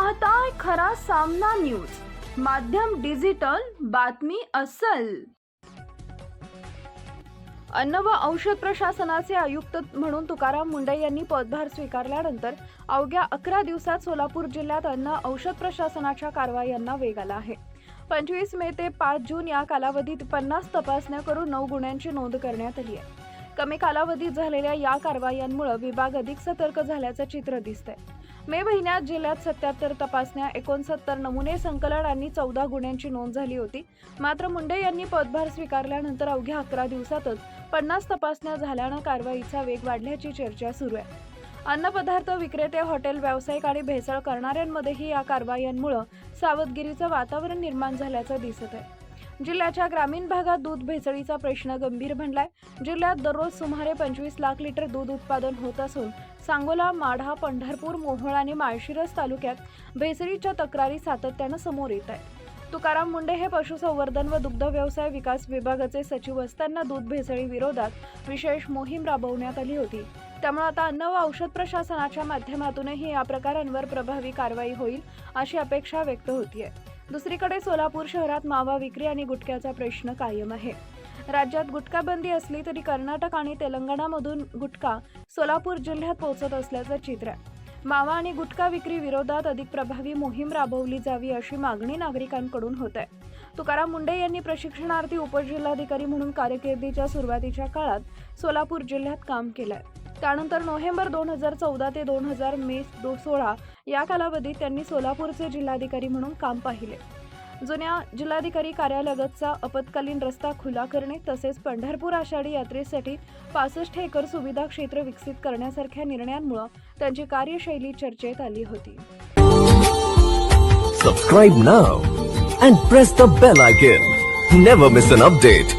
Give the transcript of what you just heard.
पाहताय खरा सामना न्यूज, माध्यम डिजिटल, बातमी अस्सल। अन्न व औषध प्रशासनाचे आयुक्त म्हणून तुकाराम मुंढे यांनी पदभार स्वीकारल्यानंतर अवघ्या 11 दिवसात सोलापूर जिल्ह्यात अन्न औषध प्रशासनाच्या कारवायांना वेग आला आहे। 25 मे ते 5 जून या कालावधीत 50 तपासण्या करून 9 गुन्ह्यांची नोंद करण्यात आली आहे। कमी कालावधीत झालेल्या या कारवायांमुळे विभाग अधिक सतर्क झाल्याचं चित्र दिसतंय। मे महिन्यात जिल्ह्यात 77 तपासण्या, 69 नमुने संकलन आणि 14 गुन्ह्यांची नोंद झाली होती। मात्र मुंढे यांनी पदभार स्वीकारल्यानंतर अवघ्या 11 दिवसातच 50 तपासण्या झाल्यानं कारवाईचा वेग वाढल्याची चर्चा सुरू आहे। अन्न पदार्थ विक्रेते, हॉटेल व्यावसायिक आणि भेसळ करणाऱ्यांमध्येही या कारवायांमुळे सावधगिरीचं वातावरण निर्माण झाल्याचं दिसत आहे। जिल्ह्याच्या ग्रामीण भागात दूध भेसळीचा प्रश्न गंभीर बनलाय। जिल्ह्यात दररोज सुमारे 25 लाख लिटर दूध उत्पादन होत असून सांगोला, माढा, पंढरपूर, मोहोळ आणि माळशिरस तालुक्यात भेसळीच्या तक्रारी सातत्यानं समोर येत आहेत। तुकाराम मुंढे हे पशुसंवर्धन व दुग्ध व्यवसाय विकास विभागाचे सचिव असताना दूध भेसळी विरोधात विशेष मोहीम राबवण्यात आली होती। त्यामुळे आता अन्न व औषध प्रशासनाच्या माध्यमातूनही या प्रकारांवर प्रभावी कारवाई होईल अशी अपेक्षा व्यक्त होतीये। दुसरीकडे सोलापूर शहरात मावा विक्री आणि गुटख्याचा प्रश्न कायम आहे। राज्यात गुटखा बंदी असली तरी कर्नाटक आणि तेलंगणामधून गुटखा सोलापूर जिल्ह्यात पोहोचत असल्याचं चित्र आहे। मावा आणि गुटखा विक्री विरोधात अधिक प्रभावी मोहीम राबवली जावी अशी मागणी नागरिकांकडून होत आहे। तुकाराम मुंढे यांनी प्रशिक्षणार्थी उपजिल्हाधिकारी म्हणून कारकिर्दीच्या सुरुवातीच्या काळात सोलापूर जिल्ह्यात काम केलंय। त्यानंतर नोव्हेंबर 2014 ते 2016 या कालावधीत त्यांनी सोलापूरचे जिल्हाधिकारी म्हणून काम पाहिले। जुन्या जिल्हाधिकारी कार्यालयालगतचा आपत्कालीन रस्ता खुला करणे तसेच पंढरपूर आषाढी यात्रेसाठी 65 एकर सुविधा क्षेत्र विकसित करण्यासारख्या निर्णयांमुळे त्यांची कार्यशैली चर्चेत आली होती। Subscribe now and press the bell icon. Never miss an update.